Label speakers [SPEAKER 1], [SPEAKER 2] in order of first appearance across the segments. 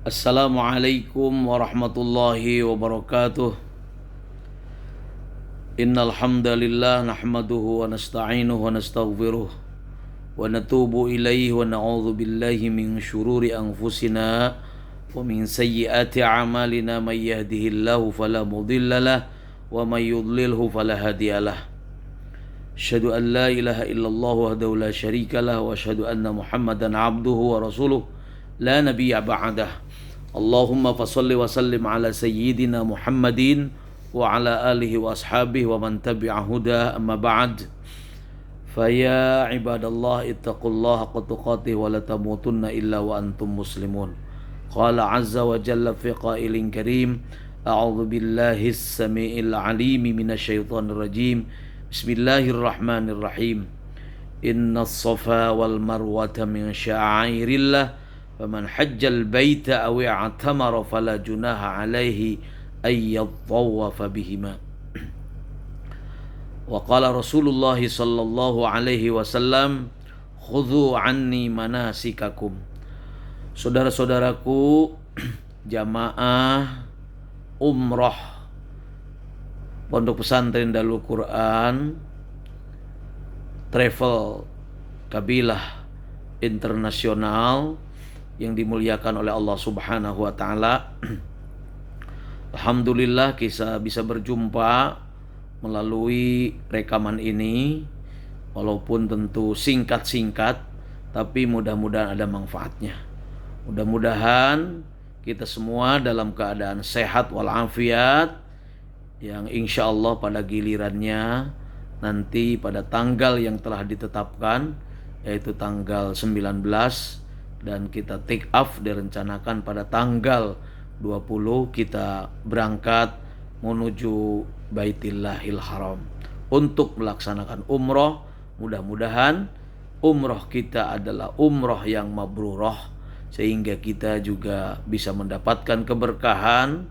[SPEAKER 1] Assalamualaikum warahmatullahi wabarakatuh. Innal hamdalillah nahmaduhu wa nasta'inuhu wa nastaghfiruh wa natubu ilaihi wa na'udzu billahi min syururi anfusina wa min sayyiati a'malina may yahdihillahu fala mudilla lahu wa may yudlilhu fala hadiyalah. Asyhadu an la ilaha illallah wahdahu la syarika lah wa asyhadu anna Muhammadan abduhu wa rasuluh la nabiyya ba'dah. Allahumma fasalli wa sallim ala sayyidina Muhammadin wa ala alihi wa ashabihi wa man tabi'a huda amma ba'd. Faya ibadallah ittaqullaha haqqa tuqatih wa la tamutunna illa wa antum muslimun. Qala azza wa jalla fi qailin karim, a'udzu billahi as-sami'il 'alim minasy syaithanir rajim. Bismillahirrahmanirrahim. Innas safa wal marwata min sya'airillah faman hajjal baita aw i'tamara fala junaha alaihi ay yatawafa bihima. Wa qala Rasulullah sallallahu alaihi wasallam, khudhu anni manasikakum. Saudara-saudaraku, jamaah umroh Pondok Pesantren Darul Quran Travel Kabilah Internasional yang dimuliakan oleh Allah Subhanahu wa taala. Alhamdulillah kita bisa berjumpa melalui rekaman ini, walaupun tentu singkat-singkat, tapi mudah-mudahan ada manfaatnya. Mudah-mudahan kita semua dalam keadaan sehat walafiat, yang insya Allah pada gilirannya nanti pada tanggal yang telah ditetapkan, yaitu tanggal 19, dan kita take off direncanakan pada tanggal 20 kita berangkat menuju Baitillahil Haram untuk melaksanakan umroh. Mudah-mudahan umroh kita adalah umroh yang mabrurah, sehingga kita juga bisa mendapatkan keberkahan,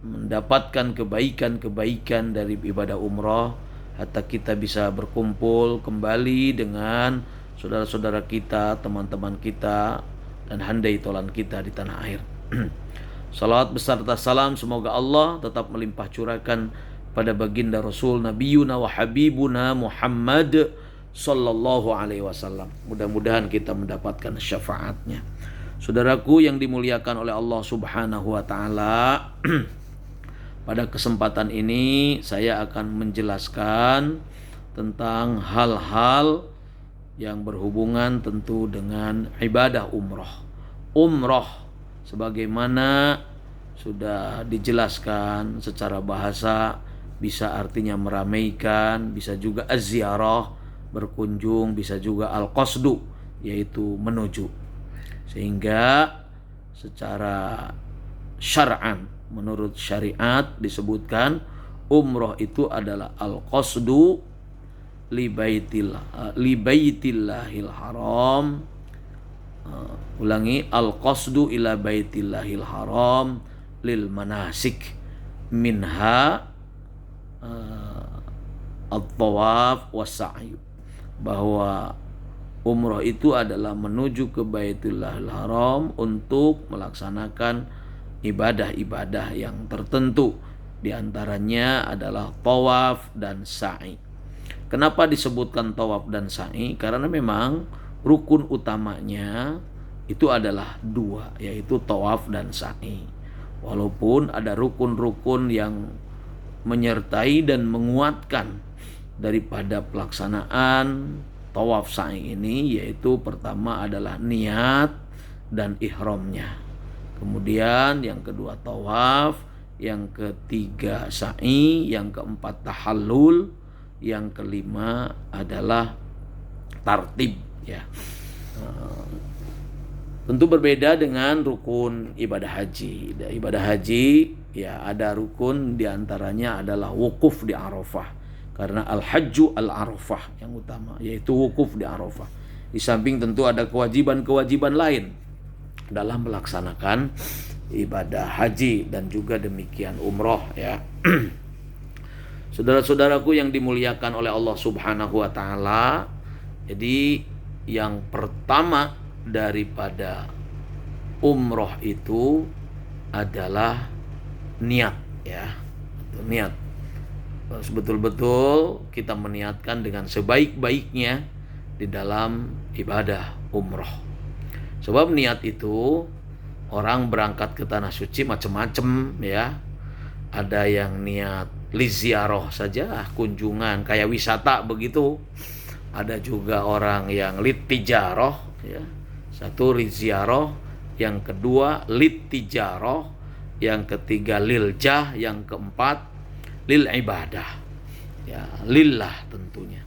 [SPEAKER 1] mendapatkan kebaikan-kebaikan dari ibadah umroh, hatta kita bisa berkumpul kembali dengan saudara-saudara kita, teman-teman kita, dan handai tolan kita di tanah air. Salawat beserta salam semoga Allah tetap melimpah curahkan pada baginda Rasul Nabiyuna wa Habibuna Muhammad sallallahu alaihi wasallam. Mudah-mudahan kita mendapatkan syafaatnya. Saudaraku yang dimuliakan oleh Allah Subhanahu wa taala, pada kesempatan ini saya akan menjelaskan tentang hal-hal yang berhubungan tentu dengan ibadah umroh. Umroh sebagaimana sudah dijelaskan secara bahasa, bisa artinya meramaikan, bisa juga az-ziarah, berkunjung, bisa juga al-qasdu, yaitu menuju. Sehingga secara syar'an, menurut syariat disebutkan umroh itu adalah al-qasdu li baitillahil haram. Ulangi, al-qasdu ila baitillahil haram lil manasik minha at-tawaf was-sa'yu. Bahwa umroh itu adalah menuju ke Baitullahil Haram untuk melaksanakan ibadah-ibadah yang tertentu. Di antaranya adalah tawaf dan sa'i. Kenapa disebutkan tawaf dan sa'i? Karena memang rukun utamanya itu adalah dua, yaitu tawaf dan sa'i. Walaupun ada rukun-rukun yang menyertai dan menguatkan daripada pelaksanaan tawaf sa'i ini, yaitu pertama adalah niat dan ihramnya. Kemudian yang kedua tawaf, yang ketiga sa'i, yang keempat tahallul, yang kelima adalah tartib, ya. Tentu berbeda dengan rukun ibadah haji. Ibadah haji, ya, ada rukun diantaranya adalah wukuf di Arafah, karena al-hajju al-arafah yang utama, yaitu wukuf di Arafah. Di samping tentu ada kewajiban-kewajiban lain dalam melaksanakan ibadah haji, dan juga demikian umroh, ya. Saudara-saudaraku yang dimuliakan oleh Allah Subhanahu wa taala, jadi yang pertama daripada umroh itu adalah niat, ya. Niat. Betul-betul kita meniatkan dengan sebaik-baiknya di dalam ibadah umroh. Sebab niat itu, orang berangkat ke tanah suci macam-macam, ya. Ada yang niat liziarah saja, kunjungan kayak wisata begitu. Ada juga orang yang litijarah, ya. Satu liziarah, yang kedua litijarah, yang ketiga liljah, yang keempat lil ibadah, ya, lillah tentunya.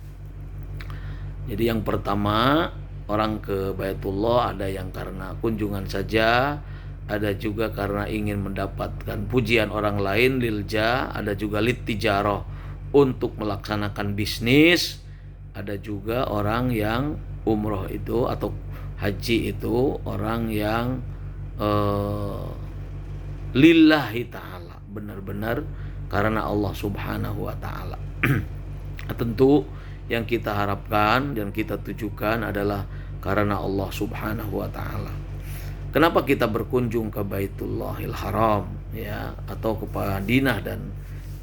[SPEAKER 1] Jadi yang pertama, orang ke Baitullah ada yang karena kunjungan saja, ada juga karena ingin mendapatkan pujian orang lain, lilja, ada juga litijarah untuk melaksanakan bisnis, ada juga orang yang umroh itu atau haji itu orang yang lillahi ta'ala, benar-benar karena Allah subhanahu wa ta'ala. Tentu yang kita harapkan dan kita tujukan adalah karena Allah subhanahu wa ta'ala. Kenapa kita berkunjung ke Baitullahil Haram, ya, atau ke Madinah dan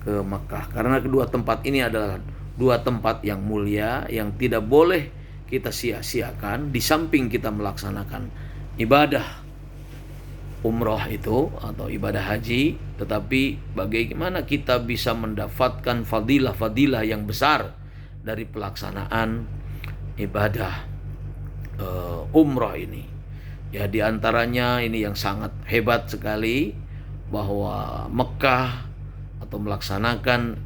[SPEAKER 1] ke Makkah? Karena kedua tempat ini adalah dua tempat yang mulia yang tidak boleh kita sia-siakan. Di samping kita melaksanakan ibadah umroh itu atau ibadah haji, tetapi bagaimana kita bisa mendapatkan fadilah-fadilah yang besar dari pelaksanaan ibadah umroh ini. Ya, diantaranya ini yang sangat hebat sekali, bahwa Mekah atau melaksanakan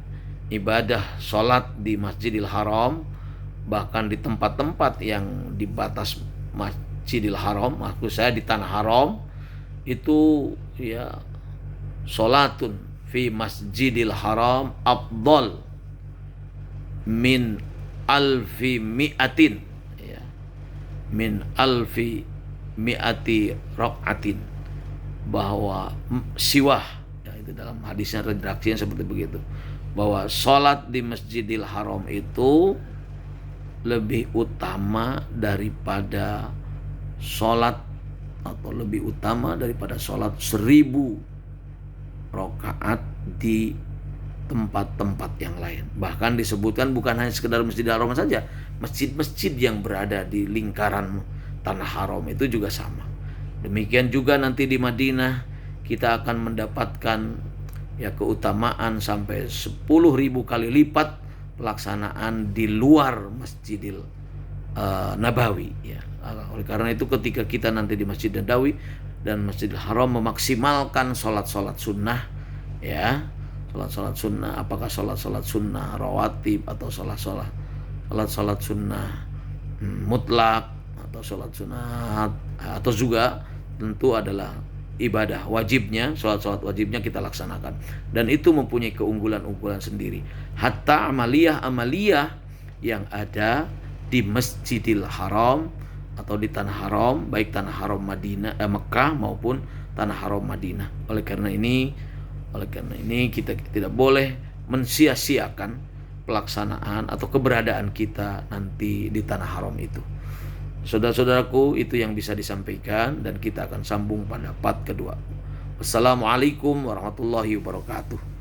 [SPEAKER 1] ibadah sholat di Masjidil Haram, bahkan di tempat-tempat yang di batas Masjidil Haram, maksud saya di tanah haram, itu ya sholatun fi Masjidil Haram afdal min alfi mi'atin, ya, min alfi mi'ati rak'atin, bahwa siwah, ya, itu dalam hadisnya redaksinya seperti begitu, bahwa sholat di Masjidil Haram itu lebih utama daripada sholat, atau lebih utama daripada sholat 1000 rakaat di tempat-tempat yang lain. Bahkan disebutkan bukan hanya sekedar Masjidil Haram saja, masjid-masjid yang berada di lingkaran tanah haram itu juga sama. Demikian juga nanti di Madinah kita akan mendapatkan ya keutamaan sampai 10.000 kali lipat pelaksanaan di luar Masjidil Nabawi, ya. Oleh karena itu ketika kita nanti di Masjid Nabawi dan Masjidil Haram memaksimalkan sholat-sholat sunnah, ya, sholat-sholat sunnah, apakah sholat-sholat sunnah rawatib atau sholat-sholat sunnah mutlak atau sholat sunat, atau juga tentu adalah ibadah wajibnya, sholat-sholat wajibnya kita laksanakan, dan itu mempunyai keunggulan-unggulan sendiri. Hatta amaliyah yang ada di Masjidil Haram atau di tanah haram, baik tanah haram Madinah, Mekah maupun tanah haram Madinah. Oleh karena ini kita tidak boleh mensia-siakan pelaksanaan atau keberadaan kita nanti di tanah haram itu. Saudara-saudaraku, itu yang bisa disampaikan dan kita akan sambung pada part kedua. Wassalamualaikum warahmatullahi wabarakatuh.